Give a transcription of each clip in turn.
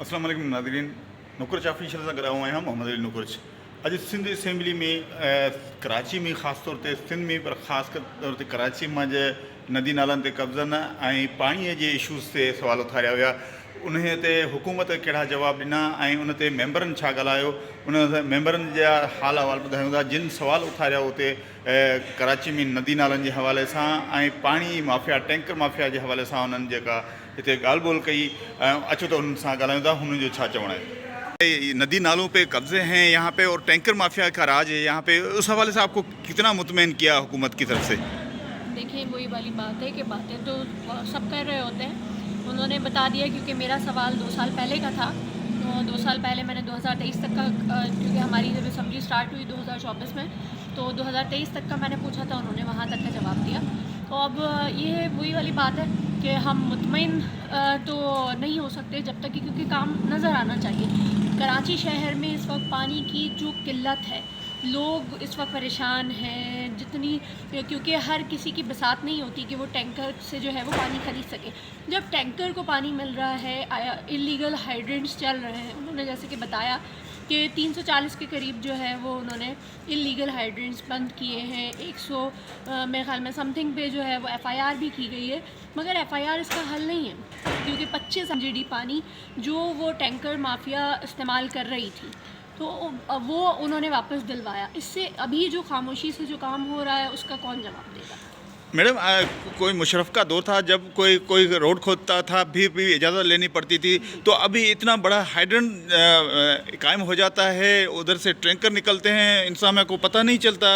अस्सलाम वालेकुम नाज़रीन, नुकुरच ऑफिशियल सां गॾु आहियां मोहम्मद अली नुकुरच। अॼु सिंध असेंबली में कराची में ख़ासि तौर ते सिंध में पर ख़ासि तौर ते कराची मां नदी नालनि ते कब्ज़नि ऐं पाणीअ जे इशूज़ ते सुवाल उथारिया विया। उन ते हुकूमत कहिड़ा जवाब ॾिना ऐं उन ते मेंबरनि छा ॻाल्हायो, उन मेंबरनि जा हाल अहवाल ॿुधायूं था। जिन सुवाल उथारिया उते कराची में नदी नालनि जे हवाले सां ऐं पाणी माफ़िया टैंकर माफ़िया जे हवाले सां उन्हनि जेका हिते ॻाल्हि ॿोल कई, अचो त उन्हनि सां ॻाल्हायूं था। हुननि जो छा चवणु है? नदी नालों पे कब्जे हैं यहाँ पे और टैंकर माफिया का राज है यहाँ पे, उस हवाले से आपको कितना मुतमईन किया हुकूमत की तरफ से? देखिए, वही वाली बात है कि बातें तो सब कर रहे होते हैं। उन्होंने बता दिया, क्योंकि मेरा सवाल 2 साल पहले का था। तो 2 साल पहले मैंने 2023 तक का, क्योंकि हमारी जब असेंबली स्टार्ट हुई 2024 में, तो 2023 तक का मैंने पूछा था, उन्होंने वहाँ तक का जवाब दिया। तो अब ये वही वाली बात है कि हम मुतमईन तो नहीं हो सकते जब तक कि, क्योंकि काम नज़र आना चाहिए। कराची शहर में इस वक्त पानी की जो किल्लत है, लोग इस वक्त परेशान हैं जितनी, क्योंकि हर किसी की बसात नहीं होती कि वो टैंकर से जो है वो पानी ख़रीद सके। जब टैंकर को पानी मिल रहा है, इलीगल हाइड्रेंट्स चल रहे हैं, उन्होंने जैसे कि बताया कि 340 के करीब जो है वो उन्होंने इलीगल हाइड्रेंट्स बंद किए हैं। 100 मेरे ख्याल में समथिंग पे जो है वो FIR भी की गई है, मगर FIR इसका हल नहीं है, क्योंकि 25 MGD पानी जो वो टैंकर माफिया इस्तेमाल कर रही थी, तो वो उन्होंने वापस दिलवाया। इससे अभी जो खामोशी से जो काम हो रहा है उसका कौन जवाब देगा? मैडम, कोई मुशर्रफ का दौर था जब कोई रोड खोदता था भी इजाज़त लेनी पड़ती थी, तो अभी इतना बड़ा हाइड्रेंट कायम हो जाता है, उधर से टैंकर निकलते हैं, इंसान को पता नहीं चलता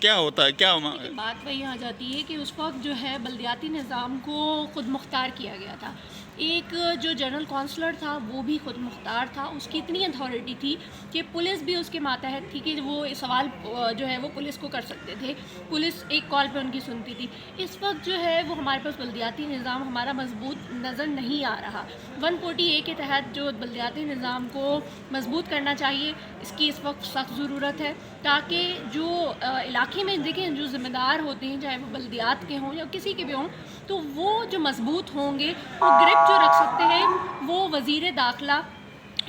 क्या होता है क्या। बात वही आ जाती है कि उस वक्त जो है बल्दियाती निज़ाम को खुद मुख्तार किया गया था। एक जो जनरल काउंसलर था वो भी खुद मुख्तार था, उसकी इतनी अथॉरिटी थी कि पुलिस भी उसके मातहत थी कि वो सवाल जो है वो पुलिस को कर सकते थे, पुलिस एक कॉल पे उनकी सुनती थी। इस वक्त जो है वो हमारे पास बल्दियाती निज़ाम हमारा मजबूत नज़र नहीं आ रहा। 140A के तहत जो बल्दियाती निज़ाम को मजबूत करना चाहिए, इसकी इस वक्त सख्त ज़रूरत है, ताकि जो इलाके में देखें जो ज़िम्मेदार होते हैं, चाहे वो बल्दियात के हों या किसी के भी हों, तो वो जो मजबूत होंगे, वो ग्रिप जो रख सकते हैं, वो वज़ीर दाखिला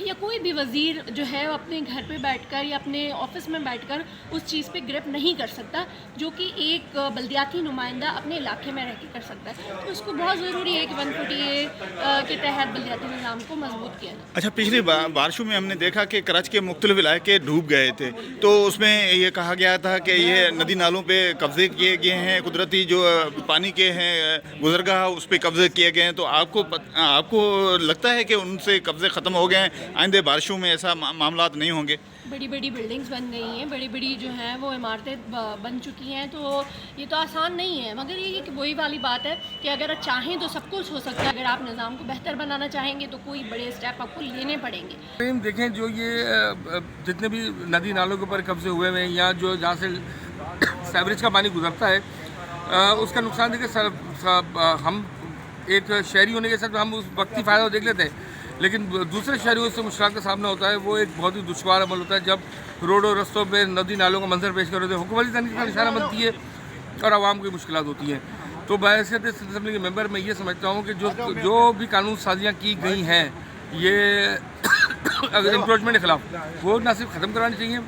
या कोई भी वज़ीर जो है वो अपने घर पे बैठकर या अपने ऑफिस में बैठकर उस चीज़ पे ग्रिप नहीं कर सकता, जो कि एक बल्दियाती नुमाइंदा अपने इलाके में रह के कर सकता है। तो उसको बहुत ज़रूरी है कि 140A के तहत बल्दियाती निज़ाम को मजबूत किया जाए। अच्छा, पिछली बारिशों में हमने देखा कि कराची के मुख्तलिफ इलाके डूब गए थे, तो उसमें ये कहा गया था कि ये नदी नालों पे कब्ज़े किए गए हैं, कुदरती जो पानी के हैं गुज़रगाह उस पर कब्ज़े किए गए हैं, तो आपको लगता है कि उनसे कब्ज़े ख़त्म हो गए हैं, आइंदे बारिशों में ऐसा मामलात नहीं होंगे? बड़ी बड़ी बिल्डिंग्स बन गई हैं, बड़ी बड़ी जो हैं वो इमारतें बन चुकी हैं, तो ये तो आसान नहीं है। मगर ये कि वही वाली बात है कि अगर चाहें तो सब कुछ हो सकता है। अगर आप निज़ाम को बेहतर बनाना चाहेंगे तो कोई बड़े स्टेप आपको लेने पड़ेंगे। देखें, जो ये जितने भी नदी नालों के ऊपर कब्जे हुए हैं या जो जहाँ से सीवरेज का पानी गुजरता है, उसका नुकसान देखिए, हम एक शहरी होने के साथ हम उस वक्ती फ़ायदा देख लेते हैं, लेकिन दूसरे शहरियों से मुश्किल का सामना होता है। वो एक बहुत ही दुश्वार अमल होता है जब रोड और रस्तों पे नदी नालों का मंजर पेश कर रहे हैं, हुकूमती तनकीद का निशाना बनती है और आवाम को मुश्किलात होती हैं। तो बहैसियत असेंबली के मेंबर मैं ये समझता हूँ कि जो भी कानून साजियाँ की गई हैं, ये अगर इंक्रोचमेंट के ख़िलाफ़, वो ना सिर्फ ख़त्म करवानी चाहिए,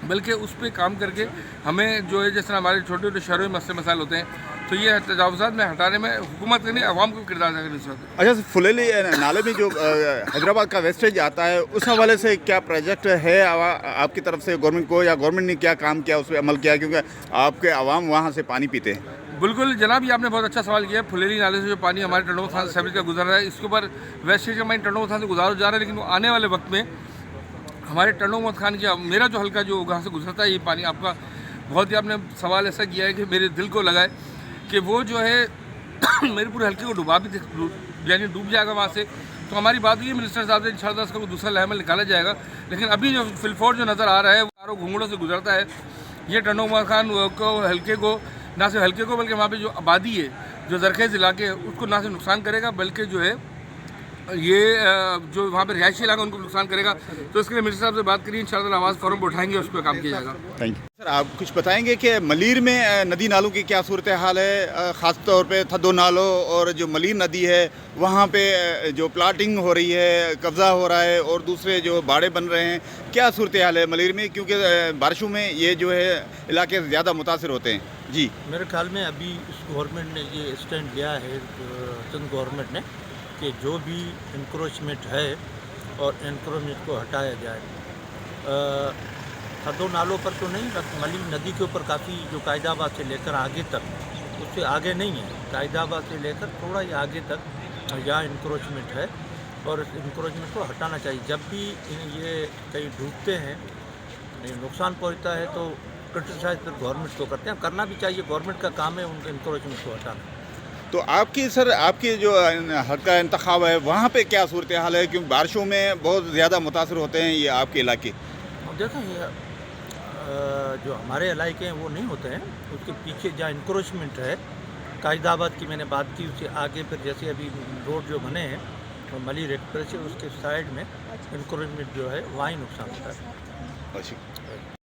बल्कि उस पर काम करके हमें जो है, जिस तरह हमारे छोटे छोटे शहरों में मसले मसाइल होते हैं, तो ये तजावुज़ात में हटाने में हुकूमत ने आवाम को किरदार अदा करनी चाहिए। अच्छा, फुलेली नाले में जो हैदराबाद का वेस्टेज आता है, उस हवाले से क्या प्रोजेक्ट है आपकी तरफ से गवर्नमेंट को, या गवर्नमेंट ने क्या काम किया, उस पर अमल किया, क्योंकि आपके आवाम वहाँ से पानी पीते हैं? बिल्कुल जनाब, ये आपने बहुत अच्छा सवाल किया। फुलेली नाले से जो पानी हमारे टंडों थाना सीवरेज का गुजर रहा है, इसके ऊपर वेस्टेज का पानी टंडों थाना से गुजारा जा रहा है, लेकिन वो आने वाले वक्त में हमारे टंडों खान की, मेरा जो हल्का जो वहाँ से गुजरता है, ये पानी आपका बहुत ही, आपने सवाल ऐसा किया है कि मेरे दिल को लगा है कि वो जो है मेरे पूरे हल्के को डुबा भी, यानी डूब जाएगा वहाँ से। तो हमारी बात हुई है मिनिस्टर साहब से, इंशाअल्लाह उसका दूसरा लहमल निकाला जाएगा। लेकिन अभी जो फिलफोर जो नज़र आ रहा है, वो चारों घूंगड़ों से गुजरता है। ये टंडों खान को, हल्के को, ना सिर्फ हल्के को बल्कि वहाँ पे जो आबादी है, जो जरखेज़ इलाके है, उसको ना सिर्फ नुकसान करेगा, बल्कि जो है ये जो वहाँ पे रिहायशी इलाका उनको नुकसान करेगा, तो इसके लिए मिनिस्टर साहब से बात करिए, इंशाल्लाह आवाज़ फॉरम पर उठाएंगे, उस पर काम किया जाएगा। Thank you sir. आप कुछ बताएंगे कि मलीर में नदी नालों की क्या सूरत हाल है, ख़ास तौर पे थद्दो नालों और जो मलीर नदी है वहाँ पे जो प्लाटिंग हो रही है, कब्ज़ा हो रहा है और दूसरे जो बाड़े बन रहे हैं, क्या सूरत हाल है मलीर में? क्योंकि बारिशों में ये जो है इलाके ज़्यादा मुतासर होते हैं। जी मेरे ख्याल में अभी इस गवर्नमेंट ने ये स्टैंड लिया है, चंद गवर्नमेंट ने, कि जो भी इंक्रोचमेंट है और इंक्रोचमेंट को हटाया जाए। थद्दो नालों पर तो नहीं, मलीर नदी के ऊपर काफ़ी जो कायदाबाद से लेकर आगे तक, उससे आगे नहीं है, कायदाबाद से लेकर थोड़ा ही आगे तक यहाँ इंक्रोचमेंट है और इस इंक्रोचमेंट को हटाना चाहिए। जब भी ये कहीं डूबते हैं, नुकसान पहुँचता है, तो क्रिटिसाइज फिर गवर्नमेंट को करते हैं। करना भी चाहिए, गवर्नमेंट का काम है उनके इंक्रोचमेंट को हटाना। तो आपकी सर, आपके जो हक का इंतखाब है वहाँ पे क्या सूरत हाल है? क्योंकि बारिशों में बहुत ज़्यादा मुतासर होते हैं ये आपके इलाके। देखें, ये जो हमारे इलाके हैं वो नहीं होते हैं, उसके पीछे जहाँ इंक्रोचमेंट है, कायदाबाद की मैंने बात की, उससे आगे फिर जैसे अभी रोड जो बने हैं तो मलीर एक्सप्रेस है, उसके साइड में इंक्रोचमेंट जो है वहाँ ही नुकसान होता है। अच्छा।